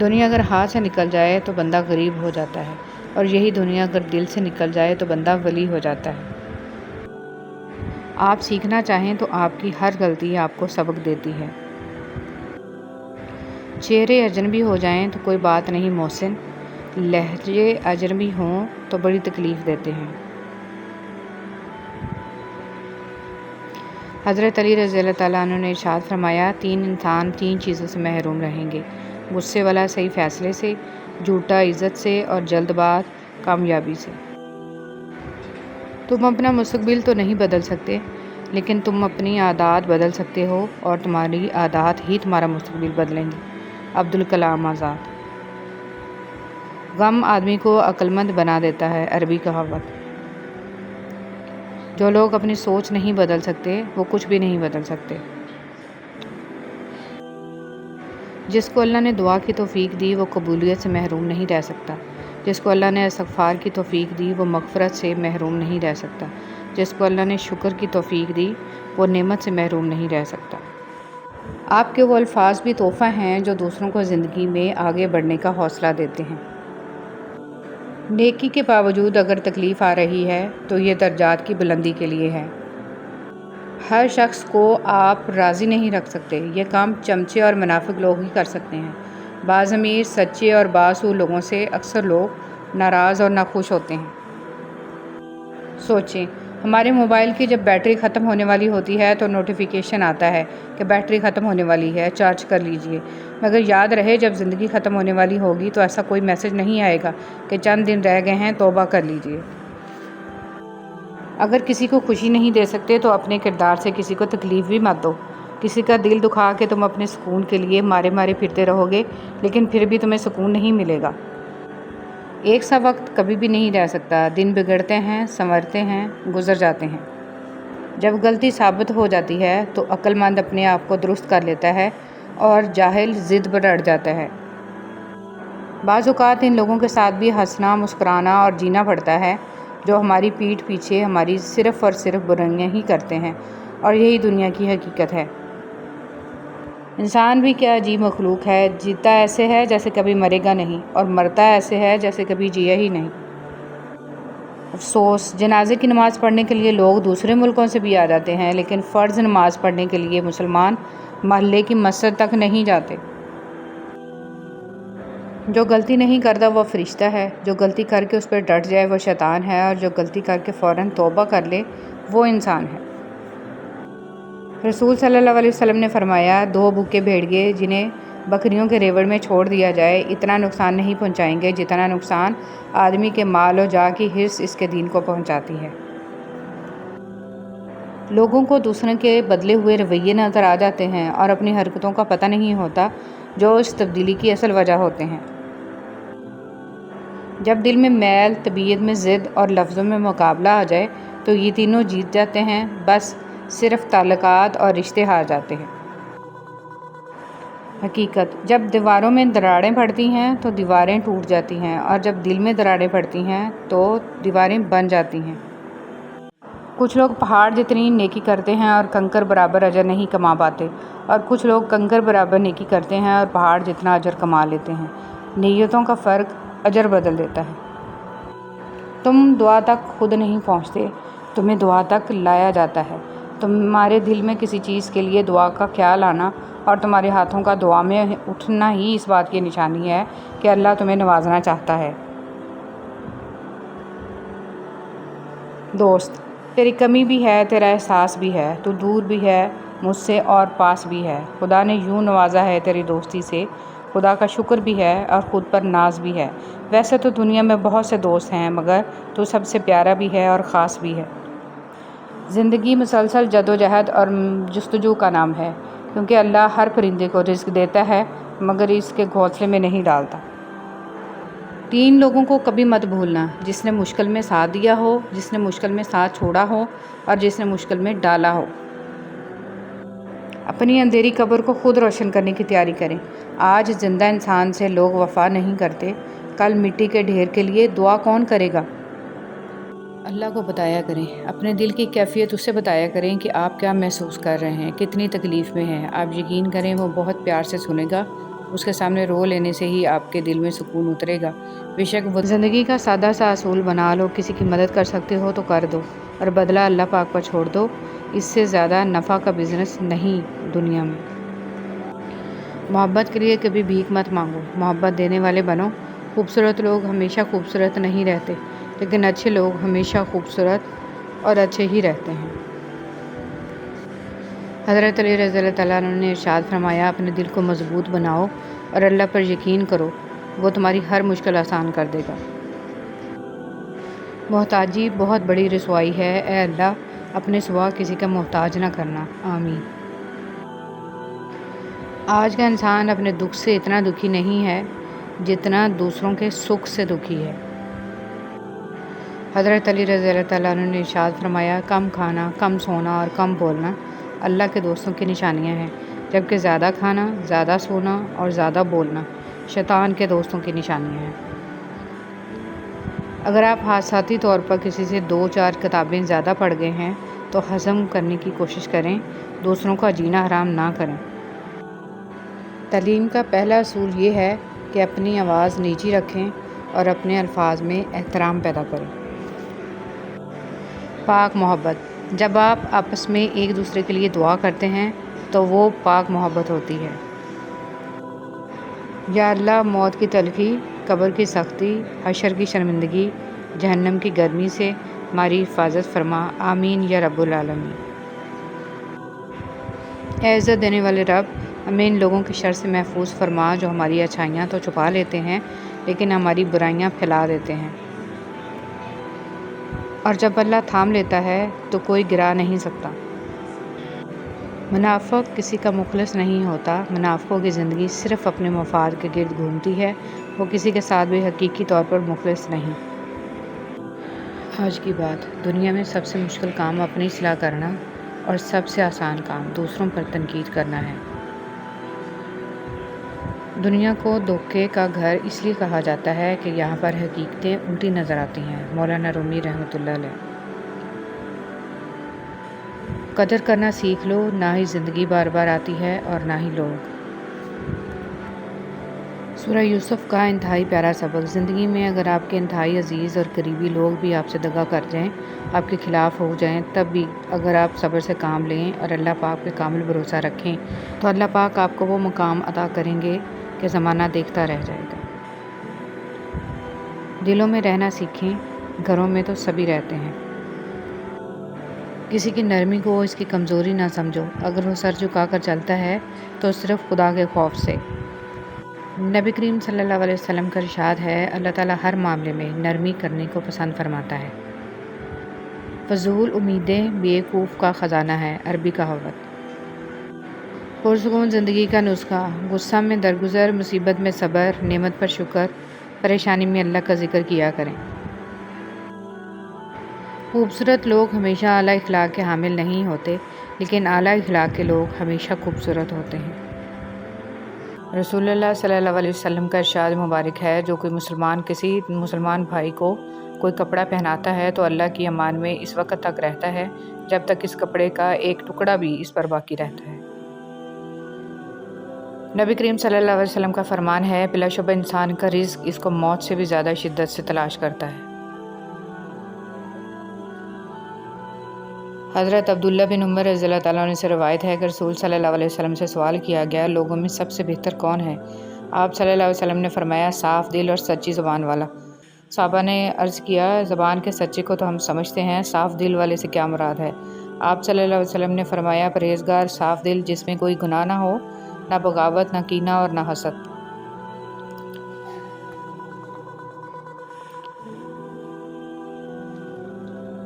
دنیا اگر ہاتھ سے نکل جائے تو بندہ غریب ہو جاتا ہے، اور یہی دنیا اگر دل سے نکل جائے تو بندہ ولی ہو جاتا ہے۔ آپ سیکھنا چاہیں تو آپ کی ہر غلطی آپ کو سبق دیتی ہے۔ چہرے اجنبی ہو جائیں تو کوئی بات نہیں محسن، لہجے اجنبی ہوں تو بڑی تکلیف دیتے ہیں۔ حضرت علی رضی اللہ تعالیٰ عنہ نے ارشاد فرمایا، 3 انسان 3 چیزوں سے محروم رہیں گے: غصے والا صحیح فیصلے سے، جھوٹا عزت سے، اور جلد باز کامیابی سے۔ تم اپنا مستقبل تو نہیں بدل سکتے، لیکن تم اپنی عادات بدل سکتے ہو، اور تمہاری عادات ہی تمہارا مستقبل بدلیں گی۔ عبدالکلام آزاد۔ غم آدمی کو عقل مند بنا دیتا ہے، عربی کہاوت۔ جو لوگ اپنی سوچ نہیں بدل سکتے وہ کچھ بھی نہیں بدل سکتے۔ جس کو اللہ نے دعا کی توفیق دی وہ قبولیت سے محروم نہیں رہ سکتا۔ جس کو اللہ نے استغفار کی توفیق دی وہ مغفرت سے محروم نہیں رہ سکتا۔ جس کو اللہ نے شکر کی توفیق دی وہ نعمت سے محروم نہیں رہ سکتا۔ آپ کے وہ الفاظ بھی تحفہ ہیں جو دوسروں کو زندگی میں آگے بڑھنے کا حوصلہ دیتے ہیں۔ نیکی کے باوجود اگر تکلیف آ رہی ہے تو یہ درجات کی بلندی کے لیے ہے۔ ہر شخص کو آپ راضی نہیں رکھ سکتے، یہ کام چمچے اور منافق لوگ ہی کر سکتے ہیں۔ بعض امیر، سچے اور بااصول لوگوں سے اکثر لوگ ناراض اور ناخوش ہوتے ہیں۔ سوچیں، ہمارے موبائل کی جب بیٹری ختم ہونے والی ہوتی ہے تو نوٹیفیکیشن آتا ہے کہ بیٹری ختم ہونے والی ہے، چارج کر لیجئے۔ مگر یاد رہے جب زندگی ختم ہونے والی ہوگی تو ایسا کوئی میسج نہیں آئے گا کہ چند دن رہ گئے ہیں، توبہ کر لیجئے۔ اگر کسی کو خوشی نہیں دے سکتے تو اپنے کردار سے کسی کو تکلیف بھی مت دو۔ کسی کا دل دکھا کے تم اپنے سکون کے لیے مارے مارے پھرتے رہو گے، لیکن پھر بھی تمہیں سکون نہیں ملے گا۔ ایک سا وقت کبھی بھی نہیں رہ سکتا، دن بگڑتے ہیں، سنورتے ہیں، گزر جاتے ہیں۔ جب غلطی ثابت ہو جاتی ہے تو عقل مند اپنے آپ کو درست کر لیتا ہے اور جاہل ضد پر اڑ جاتا ہے۔ بعض اوقات ان لوگوں کے ساتھ بھی ہنسنا، مسکرانا اور جینا پڑتا ہے جو ہماری پیٹھ پیچھے ہماری صرف اور صرف برائیاں ہی کرتے ہیں، اور یہی دنیا کی حقیقت ہے۔ انسان بھی کیا عجیب مخلوق ہے، جیتا ایسے ہے جیسے کبھی مرے گا نہیں، اور مرتا ایسے ہے جیسے کبھی جیا ہی نہیں۔ افسوس، جنازے کی نماز پڑھنے کے لیے لوگ دوسرے ملکوں سے بھی آ جاتے ہیں، لیکن فرض نماز پڑھنے کے لیے مسلمان محلے کی مسجد تک نہیں جاتے۔ جو غلطی نہیں کرتا وہ فرشتہ ہے، جو غلطی کر کے اس پہ ڈٹ جائے وہ شیطان ہے، اور جو غلطی کر کے فوراً توبہ کر لے وہ انسان ہے۔ رسول صلی اللہ علیہ وسلم نے فرمایا، 2 بھوکے بھیڑیے جنہیں بکریوں کے ریوڑ میں چھوڑ دیا جائے اتنا نقصان نہیں پہنچائیں گے جتنا نقصان آدمی کے مال و جاہ کی حرص اس کے دین کو پہنچاتی ہے۔ لوگوں کو دوسروں کے بدلے ہوئے رویے نظر آ جاتے ہیں اور اپنی حرکتوں کا پتہ نہیں ہوتا جو اس تبدیلی کی اصل وجہ ہوتے ہیں۔ جب دل میں میل، طبیعت میں ضد اور لفظوں میں مقابلہ آ جائے تو یہ تینوں جیت جاتے ہیں، بس صرف تعلقات اور رشتے ہار جاتے ہیں۔ حقیقت، جب دیواروں میں دراڑیں پڑتی ہیں تو دیواریں ٹوٹ جاتی ہیں، اور جب دل میں دراڑیں پڑتی ہیں تو دیواریں بن جاتی ہیں۔ کچھ لوگ پہاڑ جتنی نیکی کرتے ہیں اور کنکر برابر اجر نہیں کما پاتے، اور کچھ لوگ کنکر برابر نیکی کرتے ہیں اور پہاڑ جتنا اجر کما لیتے ہیں۔ نیتوں کا فرق اجر بدل دیتا ہے۔ تم دعا تک خود نہیں پہنچتے، تمہیں دعا تک لایا جاتا ہے۔ تمہارے دل میں کسی چیز کے لیے دعا کا خیال آنا اور تمہارے ہاتھوں کا دعا میں اٹھنا ہی اس بات کی نشانی ہے کہ اللہ تمہیں نوازنا چاہتا ہے۔ دوست، تیری کمی بھی ہے، تیرا احساس بھی ہے، تو دور بھی ہے مجھ سے اور پاس بھی ہے۔ خدا نے یوں نوازا ہے تیری دوستی سے، خدا کا شکر بھی ہے اور خود پر ناز بھی ہے۔ ویسے تو دنیا میں بہت سے دوست ہیں، مگر تو سب سے پیارا بھی ہے اور خاص بھی ہے۔ زندگی مسلسل جدوجہد اور جستجو کا نام ہے، کیونکہ اللہ ہر پرندے کو رزق دیتا ہے مگر اس کے گھونسلے میں نہیں ڈالتا۔ 3 لوگوں کو کبھی مت بھولنا، جس نے مشکل میں ساتھ دیا ہو، جس نے مشکل میں ساتھ چھوڑا ہو، اور جس نے مشکل میں ڈالا ہو۔ اپنی اندھیری قبر کو خود روشن کرنے کی تیاری کریں۔ آج زندہ انسان سے لوگ وفا نہیں کرتے، کل مٹی کے ڈھیر کے لیے دعا کون کرے گا؟ اللہ کو بتایا کریں، اپنے دل کی کیفیت اسے بتایا کریں کہ آپ کیا محسوس کر رہے ہیں، کتنی تکلیف میں ہیں۔ آپ یقین کریں وہ بہت پیار سے سنے گا اس کے سامنے رو لینے سے ہی آپ کے دل میں سکون اترے گا۔ بے شک وہ زندگی کا سادہ سا اصول بنا لو، کسی کی مدد کر سکتے ہو تو کر دو اور بدلہ اللہ پاک پر چھوڑ دو۔ اس سے زیادہ نفع کا بزنس نہیں دنیا میں۔ محبت کے لیے کبھی بھیک مت مانگو، محبت دینے والے بنو۔ خوبصورت لوگ ہمیشہ خوبصورت نہیں رہتے، لیکن اچھے لوگ ہمیشہ خوبصورت اور اچھے ہی رہتے ہیں۔ حضرت علی رضی اللہ تعالیٰ عنہ نے ارشاد فرمایا، اپنے دل کو مضبوط بناؤ اور اللہ پر یقین کرو، وہ تمہاری ہر مشکل آسان کر دے گا۔ محتاجی بہت بڑی رسوائی ہے، اے اللہ اپنے سوا کسی کا محتاج نہ کرنا، آمین۔ آج کا انسان اپنے دکھ سے اتنا دکھی نہیں ہے جتنا دوسروں کے سکھ سے دکھی ہے۔ حضرت علی رضی اللہ تعالیٰ عنہ نے ارشاد فرمایا، کم کھانا، کم سونا اور کم بولنا اللہ کے دوستوں کی نشانیاں ہیں، جبکہ زیادہ کھانا، زیادہ سونا اور زیادہ بولنا شیطان کے دوستوں کی نشانیاں ہیں۔ اگر آپ حادثاتی طور پر کسی سے 2-4 کتابیں زیادہ پڑھ گئے ہیں تو ہضم کرنے کی کوشش کریں، دوسروں کا جینا حرام نہ کریں۔ تعلیم کا پہلا اصول یہ ہے کہ اپنی آواز نیچی رکھیں اور اپنے الفاظ میں احترام پیدا کریں۔ پاک محبت، جب آپ آپس میں ایک دوسرے کے لیے دعا کرتے ہیں تو وہ پاک محبت ہوتی ہے۔ یا اللہ، موت کی تلخی، قبر کی سختی، حشر کی شرمندگی، جہنم کی گرمی سے ہماری حفاظت فرما، آمین یا رب العالمین۔ اے عزت دینے والے رب، ہمیں ان لوگوں کی شر سے محفوظ فرما جو ہماری اچھائیاں تو چھپا لیتے ہیں لیکن ہماری برائیاں پھیلا دیتے ہیں، اور جب اللہ تھام لیتا ہے تو کوئی گرا نہیں سکتا۔ منافق کسی کا مخلص نہیں ہوتا، منافقوں کی زندگی صرف اپنے مفاد کے گرد گھومتی ہے، وہ کسی کے ساتھ بھی حقیقی طور پر مخلص نہیں۔ آج کی بات، دنیا میں سب سے مشکل کام اپنی اصلاح کرنا اور سب سے آسان کام دوسروں پر تنقید کرنا ہے۔ دنیا کو دھوکے کا گھر اس لیے کہا جاتا ہے کہ یہاں پر حقیقتیں الٹی نظر آتی ہیں، مولانا رومی رحمۃ اللہ علیہ۔ قدر کرنا سیکھ لو، نہ ہی زندگی بار بار آتی ہے اور نہ ہی لوگ۔ سورہ یوسف کا انتہائی پیارا سبق، زندگی میں اگر آپ کے انتہائی عزیز اور قریبی لوگ بھی آپ سے دغا کر جائیں، آپ کے خلاف ہو جائیں، تب بھی اگر آپ صبر سے کام لیں اور اللہ پاک پہ کامل بھروسہ رکھیں تو اللہ پاک آپ کو وہ مقام عطا کریں گے کہ زمانہ دیکھتا رہ جائے گا۔ دلوں میں رہنا سیکھیں، گھروں میں تو سبھی رہتے ہیں۔ کسی کی نرمی کو اس کی کمزوری نہ سمجھو، اگر وہ سر جھکا کر چلتا ہے تو صرف خدا کے خوف سے۔ نبی کریم صلی اللہ علیہ وسلم کا ارشاد ہے، اللہ تعالیٰ ہر معاملے میں نرمی کرنے کو پسند فرماتا ہے۔ فضول امیدیں بیوقوف کا خزانہ ہے، عربی کہاوت۔ پرسکون زندگی کا نسخہ، غصہ میں درگزر، مصیبت میں صبر، نعمت پر شکر، پریشانی میں اللہ کا ذکر کیا کریں۔ خوبصورت لوگ ہمیشہ اعلیٰ اخلاق کے حامل نہیں ہوتے، لیکن اعلیٰ اخلاق کے لوگ ہمیشہ خوبصورت ہوتے ہیں۔ رسول اللہ صلی اللہ علیہ وسلم کا ارشاد مبارک ہے، جو کوئی مسلمان کسی مسلمان بھائی کو کوئی کپڑا پہناتا ہے تو اللہ کی امان میں اس وقت تک رہتا ہے جب تک اس کپڑے کا ایک ٹکڑا بھی اس پر باقی رہتا ہے۔ نبی کریم صلی اللہ علیہ وسلم کا فرمان ہے، بلا شبہ انسان کا رزق اس کو موت سے بھی زیادہ شدت سے تلاش کرتا ہے۔ حضرت عبداللہ بن عمر رضی اللہ تعالیٰ عنہ سے روایت ہے کہ رسول صلی اللہ علیہ وسلم سے سوال کیا گیا، لوگوں میں سب سے بہتر کون ہے؟ آپ صلی اللہ علیہ وسلم نے فرمایا، صاف دل اور سچی زبان والا۔ صحابہ نے عرض کیا، زبان کے سچے کو تو ہم سمجھتے ہیں، صاف دل والے سے کیا مراد ہے؟ آپ صلی اللہ علیہ وسلم نے فرمایا، پرہیزگار، صاف دل، جس میں کوئی گناہ نہ ہو، نہ بغاوت، نہ کینہ اور نہ حسد۔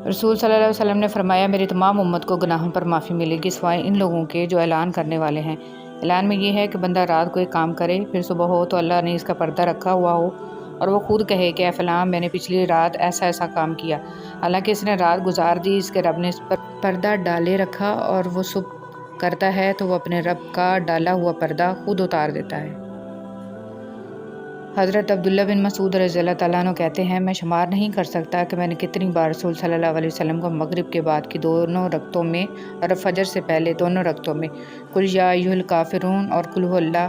رسول صلی اللہ علیہ وسلم نے فرمایا، میری تمام امت کو گناہوں پر معافی ملے گی سوائے ان لوگوں کے جو اعلان کرنے والے ہیں۔ اعلان میں یہ ہے کہ بندہ رات کو ایک کام کرے، پھر صبح ہو تو اللہ نے اس کا پردہ رکھا ہوا ہو اور وہ خود کہے کہ اے فلاں، میں نے پچھلی رات ایسا ایسا کام کیا، حالانکہ اس نے رات گزار دی، اس کے رب نے اس پر پردہ ڈالے رکھا، اور وہ صبح کرتا ہے تو وہ اپنے رب کا ڈالا ہوا پردہ خود اتار دیتا ہے۔ حضرت عبداللہ بن مسعود رضی اللہ تعالیٰ عنہ کہتے ہیں، میں شمار نہیں کر سکتا کہ میں نے کتنی بار رسول صلی اللہ علیہ وسلم کو مغرب کے بعد کی دونوں رکعتوں میں اور فجر سے پہلے دونوں رکعتوں میں قل یا ایھا الکافرون اور قل ھو اللہ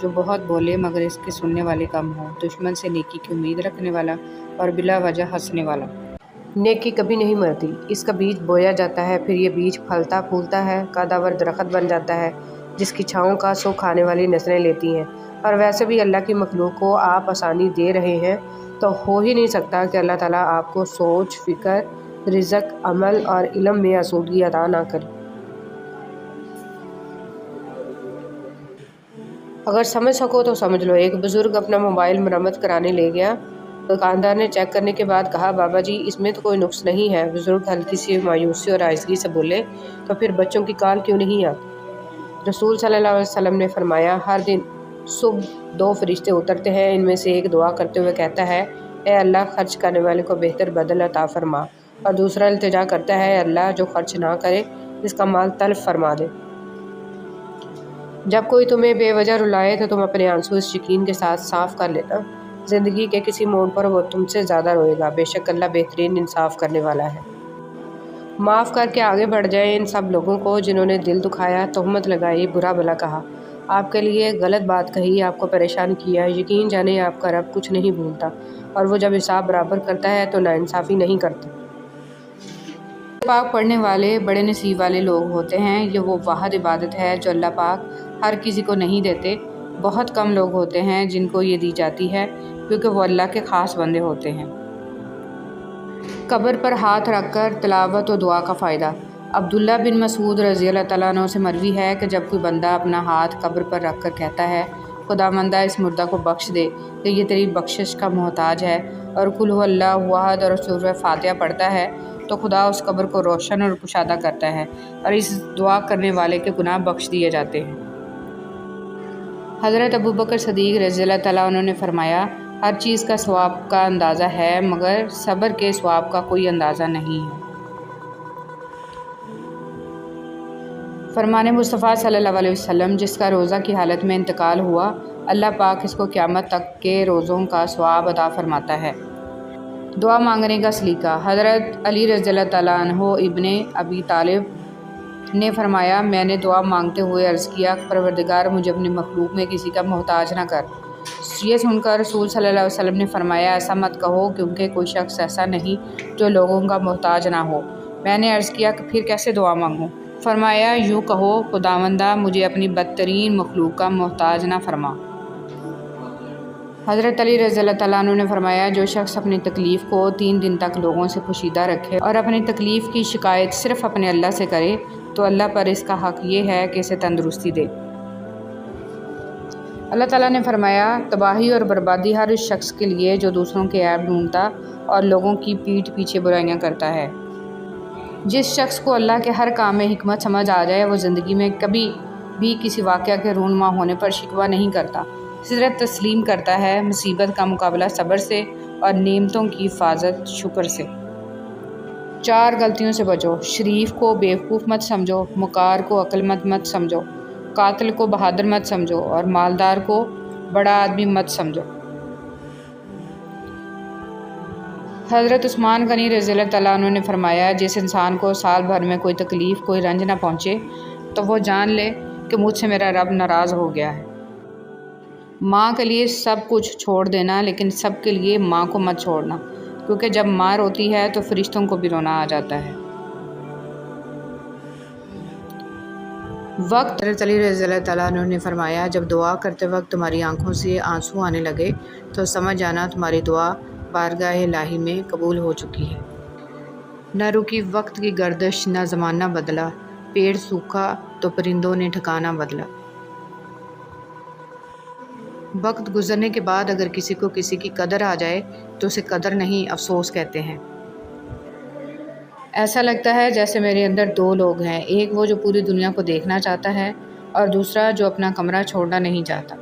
جو بہت بولے مگر اس کے سننے والے کم ہوں، دشمن سے نیکی کی امید رکھنے والا اور بلا وجہ ہنسنے والا۔ نیکی کبھی نہیں مرتی، اس کا بیج بویا جاتا ہے، پھر یہ بیج پھلتا پھولتا ہے، قدآور درخت بن جاتا ہے جس کی چھاؤں کا سو کھانے والی نسلیں لیتی ہیں۔ اور ویسے بھی اللہ کی مخلوق کو آپ آسانی دے رہے ہیں تو ہو ہی نہیں سکتا کہ اللہ تعالیٰ آپ کو سوچ، فکر، رزق، عمل اور علم میں آسودگی عطا نہ کرے۔ اگر سمجھ سکو تو سمجھ لو۔ ایک بزرگ اپنا موبائل مرمت کرانے لے گیا۔ دکاندار نے چیک کرنے کے بعد کہا، بابا جی اس میں تو کوئی نقص نہیں ہے۔ بزرگ ہلکی سی مایوسی اور آہستگی سے بولے، تو پھر بچوں کی کال کیوں نہیں آتی؟ رسول صلی اللہ علیہ وسلم نے فرمایا، ہر دن صبح 2 فرشتے اترتے ہیں، ان میں سے ایک دعا کرتے ہوئے کہتا ہے، اے اللہ خرچ کرنے والے کو بہتر بدل عطا فرما، اور دوسرا التجا کرتا ہے، اے اللہ جو خرچ نہ کرے اس کا مال تلف فرما دے۔ جب کوئی تمہیں بے وجہ رلائے تو تم اپنے آنسو اس یقین کے ساتھ صاف کر لینا، زندگی کے کسی موڑ پر وہ تم سے زیادہ روئے گا، بے شک اللہ بہترین انصاف کرنے والا ہے۔ معاف کر کے آگے بڑھ جائیں ان سب لوگوں کو جنہوں نے دل دکھایا، تہمت لگائی، برا بھلا کہا، آپ کے لیے غلط بات کہی، آپ کو پریشان کیا۔ یقین جانیں آپ کا رب کچھ نہیں بھولتا، اور وہ جب حساب برابر کرتا ہے تو ناانصافی نہیں کرتا۔ پاک پڑھنے والے بڑے نصیب والے لوگ ہوتے ہیں، یہ وہ واحد عبادت ہے جو اللہ پاک ہر کسی کو نہیں دیتے۔ بہت کم لوگ ہوتے ہیں جن کو یہ دی جاتی ہے، کیونکہ وہ اللہ کے خاص بندے ہوتے ہیں۔ قبر پر ہاتھ رکھ کر تلاوت و دعا کا فائدہ۔ عبداللہ بن مسعود رضی اللہ تعالیٰ عنہ سے مروی ہے کہ جب کوئی بندہ اپنا ہاتھ قبر پر رکھ کر کہتا ہے، خداوندہ اس مردہ کو بخش دے کہ یہ تیری بخشش کا محتاج ہے، اور قل ھو اللہ احد اور سورہ فاتحہ پڑھتا ہے، تو خدا اس قبر کو روشن اور کشادہ کرتا ہے، اور اس دعا کرنے والے کے گناہ بخش دیے جاتے ہیں۔ حضرت ابوبکر صدیق رضی اللہ تعالیٰ عنہ نے فرمایا، ہر چیز کا ثواب کا اندازہ ہے مگر صبر کے ثواب کا کوئی اندازہ نہیں ہے۔ فرمان مصطفیٰ صلی اللہ علیہ وسلم، جس کا روزہ کی حالت میں انتقال ہوا، اللہ پاک اس کو قیامت تک کے روزوں کا ثواب عطا فرماتا ہے۔ دعا مانگنے کا سلیقہ۔ حضرت علی رضی اللہ تعالیٰ عنہ ابن ابی طالب نے فرمایا، میں نے دعا مانگتے ہوئے عرض کیا، پروردگار مجھے اپنی مخلوق میں کسی کا محتاج نہ کر۔ یہ سن کر رسول صلی اللہ علیہ وسلم نے فرمایا، ایسا مت کہو، کیونکہ کوئی شخص ایسا نہیں جو لوگوں کا محتاج نہ ہو۔ میں نے عرض کیا کہ پھر کیسے دعا مانگوں؟ فرمایا، یوں کہو، خداوندہ مجھے اپنی بدترین مخلوق کا محتاج نہ فرما۔ حضرت علی رضی اللہ تعالیٰ عنہ نے فرمایا، جو شخص اپنی تکلیف کو 3 دن تک لوگوں سے پوشیدہ رکھے اور اپنی تکلیف کی شکایت صرف اپنے اللہ سے کرے، تو اللہ پر اس کا حق یہ ہے کہ اسے تندرستی دے۔ اللہ تعالیٰ نے فرمایا، تباہی اور بربادی ہر اس شخص کے لیے جو دوسروں کے عیب ڈھونڈتا اور لوگوں کی پیٹھ پیچھے برائیاں کرتا ہے۔ جس شخص کو اللہ کے ہر کام میں حکمت سمجھ آ جائے، وہ زندگی میں کبھی بھی کسی واقعہ کے رونما ہونے پر شکوہ نہیں کرتا، صرف تسلیم کرتا ہے، مصیبت کا مقابلہ صبر سے اور نعمتوں کی حفاظت شکر سے۔ 4 غلطیوں سے بچو۔ شریف کو بیوقوف مت سمجھو، مکار کو عقل مند مت سمجھو، قاتل کو بہادر مت سمجھو، اور مالدار کو بڑا آدمی مت سمجھو۔ حضرت عثمان غنی رضی اللہ تعالیٰ عنہ نے فرمایا، جس انسان کو سال بھر میں کوئی تکلیف، کوئی رنج نہ پہنچے، تو وہ جان لے کہ مجھ سے میرا رب ناراض ہو گیا ہے۔ ماں کے لیے سب کچھ چھوڑ دینا، لیکن سب کے لیے ماں کو مت چھوڑنا، کیونکہ جب ماں روتی ہے تو فرشتوں کو بھی رونا آ جاتا ہے۔ وقت۔ حضرت علی رضی اللہ تعالیٰ عنہ نے فرمایا، جب دعا کرتے وقت تمہاری آنکھوں سے آنسو آنے لگے تو سمجھ جانا تمہاری دعا بارگاہ الہی میں قبول ہو چکی ہے۔ نہ رکی وقت کی گردش، نہ زمانہ بدلا، پیڑ سوکھا تو پرندوں نے ٹھکانہ بدلا۔ وقت گزرنے کے بعد اگر کسی کو کسی کی قدر آ جائے تو اسے قدر نہیں، افسوس کہتے ہیں۔ ایسا لگتا ہے جیسے میرے اندر 2 لوگ ہیں، ایک وہ جو پوری دنیا کو دیکھنا چاہتا ہے، اور دوسرا جو اپنا کمرہ چھوڑنا نہیں چاہتا۔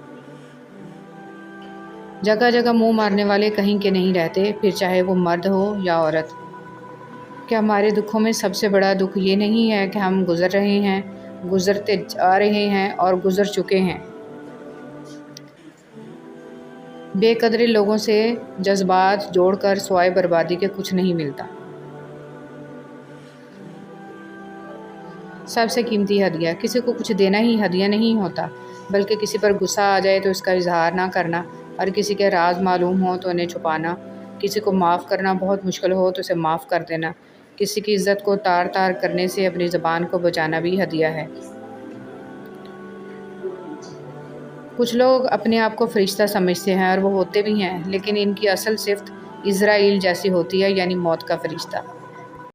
جگہ جگہ منہ مارنے والے کہیں کے نہیں رہتے، پھر چاہے وہ مرد ہو یا عورت۔ کیا ہمارے دکھوں میں سب سے بڑا دکھ یہ نہیں ہے کہ ہم گزر رہے ہیں، گزرتے جا رہے ہیں اور گزر چکے ہیں؟ بے قدرے لوگوں سے جذبات جوڑ کر سوائے بربادی کے کچھ نہیں ملتا۔ سب سے قیمتی ہدیہ۔ کسی کو کچھ دینا ہی ہدیہ نہیں ہوتا، بلکہ کسی پر غصہ آ جائے تو اس کا اظہار نہ کرنا، اور کسی کے راز معلوم ہوں تو انہیں چھپانا، کسی کو معاف کرنا بہت مشکل ہو تو اسے معاف کر دینا، کسی کی عزت کو تار تار کرنے سے اپنی زبان کو بچانا بھی ہدیہ ہے۔ کچھ لوگ اپنے آپ کو فرشتہ سمجھتے ہیں اور وہ ہوتے بھی ہیں، لیکن ان کی اصل صفت اسرائیل جیسی ہوتی ہے، یعنی موت کا فرشتہ۔